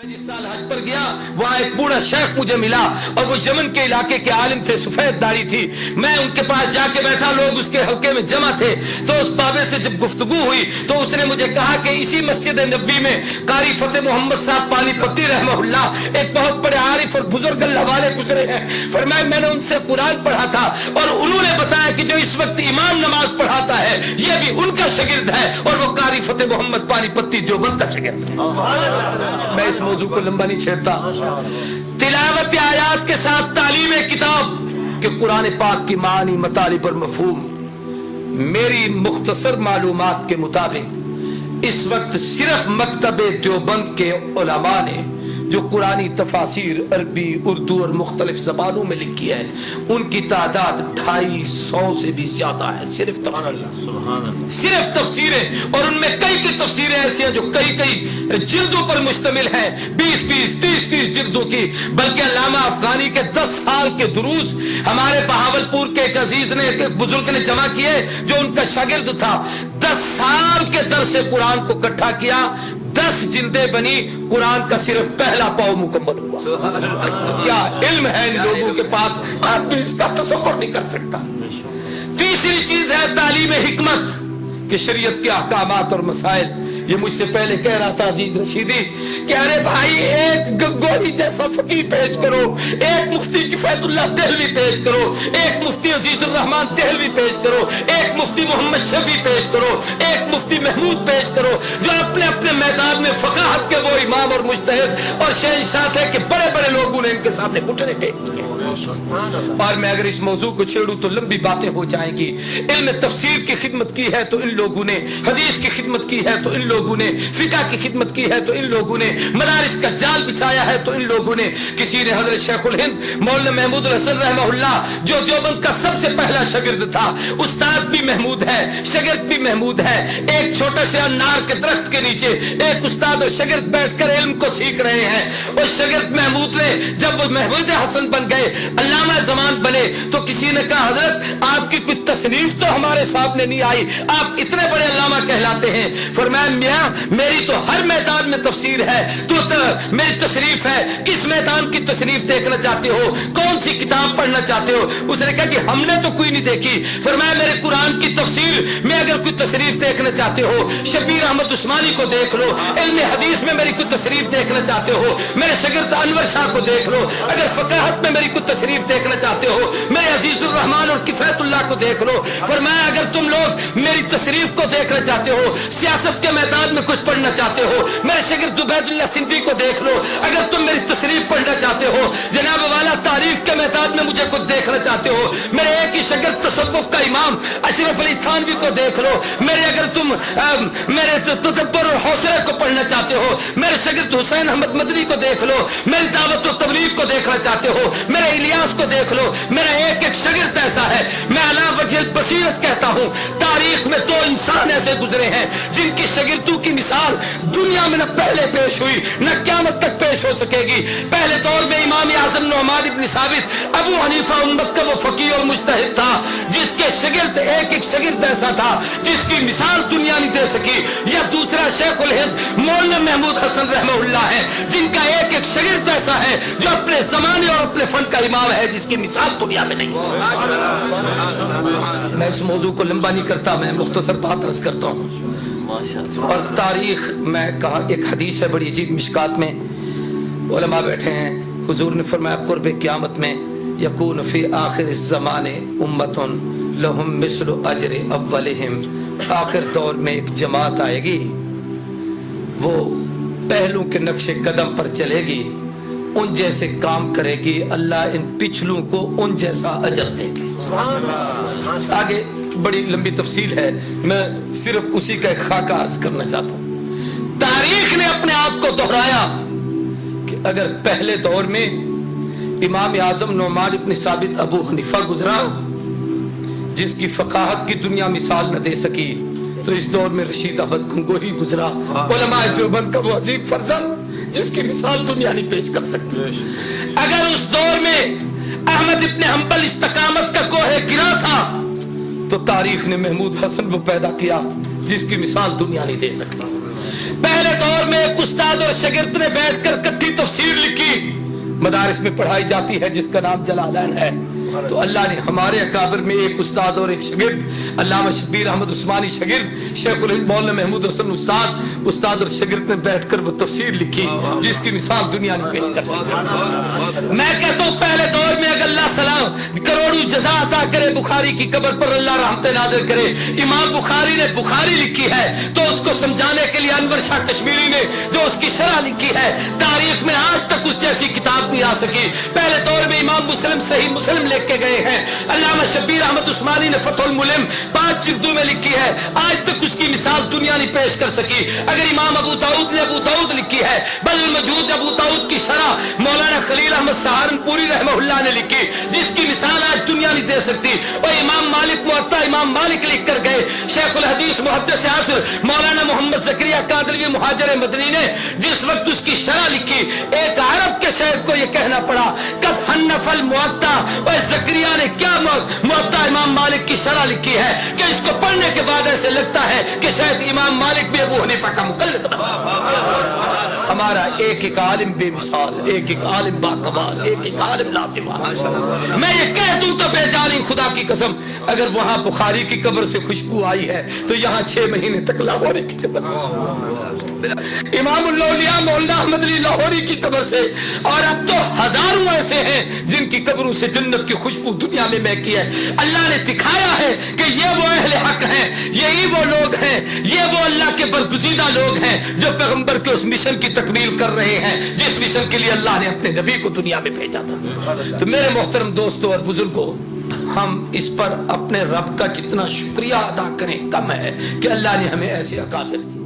जिस साल हज पर गया वहाँ एक बूढ़ा शेख मुझे मिला और वो यमन के इलाके के आलिम थे, सफेद दाढ़ी थी। मैं उनके पास जाके बैठा, लोग उसके हल्के में जमा थे। तो उस बाबे से जब गुफ्तगू हुई तो उसने मुझे कहा कि इसी मस्जिद नबवी में कारी फतेह मोहम्मद साहब पानीपत्ती रहमहुल्लाह एक बहुत बड़े आरिफ और बुजुर्ग अल्लाह वाले गुजरे हैं। फरमाया मैंने उनसे कुरान पढ़ा था और उन्होंने बताया कि जो इस वक्त इमाम नमाज पढ़ाता है ये भी उनका शागिर्द है और वो कारी फतेह मोहम्मद पानीपत्ती देवबंद का शागिर्द है। मैं इस मौजू को लंबा नहीं छेड़ता। तिलावत आयात के साथ तालीम किताब के कुरान पाक की मानी मतालिब और मफहूम, मेरी मुख्तसर मालूमात के मुताबिक इस वक्त सिर्फ मकतबे देवबंद के उलमा ने जो कुरानी तफासिर अरबी उर्दू और मुख्तलिफ जबानों में लिखी है उनकी तादाद 250 से भी ज्यादा है। सिर्फ तफसीरें, और उनमें कई तफसीरें ऐसी हैं जो कई जिल्दों पर मुश्तमिल है, 20-20 30-30 जिल्दों की। बल्कि अल्लामा अफगानी के 10 साल के दुरूस हमारे बहावलपुर के एक अजीज ने, एक बुजुर्ग ने जमा किए जो उनका शागिर्द था। 10 साल के दर्स से कुरान को इकट्ठा किया, 10 जिल्दें बनी, कुरान का सिर्फ पहला पाव मुकम्मल हुआ। क्या इल्म है इन लोगों के पास, आप भी इसका तसव्वुर नहीं कर सकता। तीसरी चीज है तालीम हिकमत कि शरीयत के अहकामात और मसाइल। ये मुझसे पहले कह रहा था अजीज रशीदी कि अरे भाई एक गंगोही जैसा फकीह पेश करो, एक मुफ्ती किफायतुल्लाह देहलवी पेश करो, एक मुफ्ती अजीजुर रहमान देहलवी पेश करो, एक मुफ्ती मोहम्मद शफी पेश करो, एक मुफ्ती महमूद पेश करो, जो अपने अपने मैदान में फकाहत के वो इमाम और मुज्तहिद और शहंशाह थे कि बड़े बड़े लोगों ने इनके सामने घुटने टेक दिए। और मैं अगर इस मौजू को छेड़ूं तो लंबी बातें हो जाएंगी। इल्म तफसीर की खिदमत की है तो इन लोगों ने, हदीस की खिदमत की है तो इन लोगों ने, फिका की खिदमत की है तो इन लोगों ने, मदारिस का जाल बिछाया है तो इन लोगों ने। किसी ने हजरत शेखुल हिंद मौलाना महमूद हसन रहमहुल्लाह जो देवबंद का सबसे पहला शागिर्द था, उस्ताद भी महमूद है, शागिर्द भी महमूद है। एक छोटे से अनार के दरख्त के नीचे एक उस्ताद और शागिर्द बैठकर इल्म को सीख रहे हैं। उस शागिर्द महमूद ने जब वो महमूद हसन बन गए, अल्लामा ज़मान बने, तो किसी ने कहा हजरत आपकी कोई तसनीफ तो हमारे सामने नहीं आई, आप इतने बड़े अल्लामा कहलाते हैं। फरमाया मियां मेरी तो हर मैदान में तफसीर है, तो मेरी तशरीफ है, किस मैदान की तशरीफ देखना चाहते हो, कौन सी किताब पढ़ना चाहते हो? उसने कहा जी हमने तो कोई नहीं देखी। फरमाया मेरे कुरान की तफसीर में अगर कोई तशरीफ देखना चाहते हो शबीर अहमद उस्मानी को देख लो, इल्म हदीस में मेरी कोई तशरीफ देखना चाहते हो मेरे शागिर्द अनवर शाह को देख लो, अगर फकाहत में मेरी तशरीफ देखना चाहते हो मेरे अजीजुर रहमान और किफायतुल्लाह को देख लो। फरमाया अगर तुम लोग मेरी तशरीफ को देखना चाहते हो, सियासत के मैदान में कुछ पढ़ना चाहते हो, मेरे शागिर्द उबैदुल्लाह सिंधी को देख लो। अगर तुम मेरी तशरीफ पढ़ना चाहते हो, जनाब वाला तारीफ के मैदान में मुझे कुछ देखना चाहते हो, मेरे एक ही शागिर्द तसव्वुफ का इमाम अशरफ अली थानवी को देख लो। मेरे अगर तुम मेरे तदब्बर और हौसले को पढ़ना चाहते हो, मेरे शागिर्द हुसैन अहमद मदनी को देख लो। मेरी दावत और तबलीग को देखना चाहते हो, मेरे इलियास को देख लो। मेरा एक एक शागिर्द ऐसा है। मैं अला वजह बसीरत कहता हूँ, तारीख में 2 इंसान ऐसे गुजरे हैं जिनकी शागिर्दों की मिसाल दुनिया में न पहले पेश हुई न क़यामत तक पेश हो सकेगी। पहले दौर में इमाम आज़म नुअमान इब्न साबित अबू हनीफा उम्मत का वो फकीह और मुज्तहिद था जिसके शागिर्द एक एक शागिर्द ऐसा था जिसकी मिसाल दुनिया नहीं दे सकी। या दूसरा शेखुल हिंद मौलाना महमूद हसन रहमहुल्लाह है जिनका एक एक शागिर्द ऐसा है जो अपने जमाने और अपने फन का इमाम है जिसकी मिसाल दुनिया में नहीं है। मैं इस मौजू को लंबा नहीं करता, मैं मुख्तसर बात अर्ज करता हूँ। और तारीख में कहा एक हदीस है बड़ी अजीब, मिशकात में उलमा बैठे हैं, हुजूर ने फरमाया कुर्ब क़यामत में यकून फी आखिर ज़माने उम्मतुन लहुम मिस्लु अजर अव्वलिहिम। आखिर दौर में एक जमात आएगी, वो पहलू के नक्शे कदम पर चलेगी, उन जैसे काम करेगी, अल्लाह इन पिछलों को उन जैसा अजर देंगे। आगे बड़ी लंबी तफसील है, मैं सिर्फ उसी का एक खाका अर्ज करना चाहता हूं। तारीख ने अपने आप को दोहराया कि अगर पहले दौर में इमाम आजम नुअमान इब्न साबित अबू हनीफा गुजरा जिसकी फकाहत की दुनिया मिसाल न दे सकी, तो इस दौर में रशीद अहमद गंगोही गुजरा, उलमा देवबंद का वो अजीम फर्जंद जिसकी मिसाल दुनिया नहीं पेश कर सकती। अगर उस दौर में अहमद इब्न हंबल इस्तकामत का कोहे गिरा था तो तारीख ने महमूद हसन को पैदा किया जिसकी मिसाल दुनिया नहीं दे सकती। पहले दौर में एक उस्ताद और शागिर्द ने बैठकर इकट्ठी तफसीर लिखी, मदारिस में पढ़ाई जाती है, जिसका नाम जलालैन है। तो अल्लाह ने हमारे अकाबिर में एक उस्ताद और एक शागिर्द, अल्लामा शब्बीर अहमद उस्मानी शागिर्द, शेखुल हिंद मौलाना महमूद हसन उस्ताद और शागिर्द ने बैठकर वो तफसीर लिखी जिसकी मिसाल दुनिया ने पेश कर सकती। मैं कहता हूँ पहले दौर में अगर अल्लाह सलाम करोड़ों जज़ा अता करे, बुखारी की कब्र पर अल्लाह रहमत नाज़िल करे, इमाम बुखारी ने बुखारी लिखी है तो उसको समझाने के लिए अनवर शाह कश्मीरी ने जो उसकी शरह लिखी है, तारीख में आज तक उस जैसी किताब नहीं आ सकी। पहले दौर में इमाम मुस्लिम सही मुस्लिम लिख के गए हैं, अल्लामा शब्बीर अहमद उस्मानी ने फतहुल मुलिम 5 जिल्दों में लिखी है, आज तक उसकी मिसाल दुनिया नहीं पेश कर सकी। अगर इमाम अबू दाऊद ने अबू दाऊद लिखी है, बल मौजूद अबू दाऊद की शरह मौलाना खलील अहमद सहारनपुरी रहमहुल्लाह ने लिखी, जिसकी मिसाल आज दुनिया नहीं दे सकती। और इमाम मालिक मुअत्ता इमाम मालिक लिख कर गए, शेखुल हदीस मुहद्दिस आसिर मौलाना मोहम्मद ज़करिया कादलवी मुहाजिर मदनी ने जिस वक्त उसकी शरह लिखी, एक अरब के शायर को यह कहना पड़ा कद हन्नफल मुअत्ता, और ज़करिया ने क्या मुअत्ता इमाम मालिक की शरह लिखी है कि इसको पढ़ने के बाद ऐसे लगता है कि शायद इमाम मालिक भी अबू हनीफा का मुक़ल्लिद बना। हमारा एक एक आलिम बेमिसाल, एक एक आलिम बाकमाल, एक एक आलिम लाज़िमाल। मैं ये कह दूं तो बेजानी खुदा की कसम, अगर वहां बुखारी की कब्र से खुशबू आई है तो यहाँ 6 महीने तक लाहौरी की इमामुल औलिया मौलाना अहमद अली लाहौरी की कब्र से, और अब तो हजारों ऐसे हैं जिनकी कब्रों से जन्नत की खुशबू दुनिया में महकी है। अल्लाह ने दिखाया है कि ये वो अहले हक हैं, यही वो लोग हैं, ये वो अल्लाह के बरगुज़ीदा लोग हैं जो पैगंबर के उस मिशन की तकमील कर रहे हैं जिस मिशन के लिए अल्लाह ने अपने नबी को दुनिया में भेजा था। तो मेरे मोहतरम दोस्तों और बुजुर्गों, हम इस पर अपने रब का जितना शुक्रिया अदा करें कम है कि अल्लाह ने हमें ऐसे अकाबिर दिए।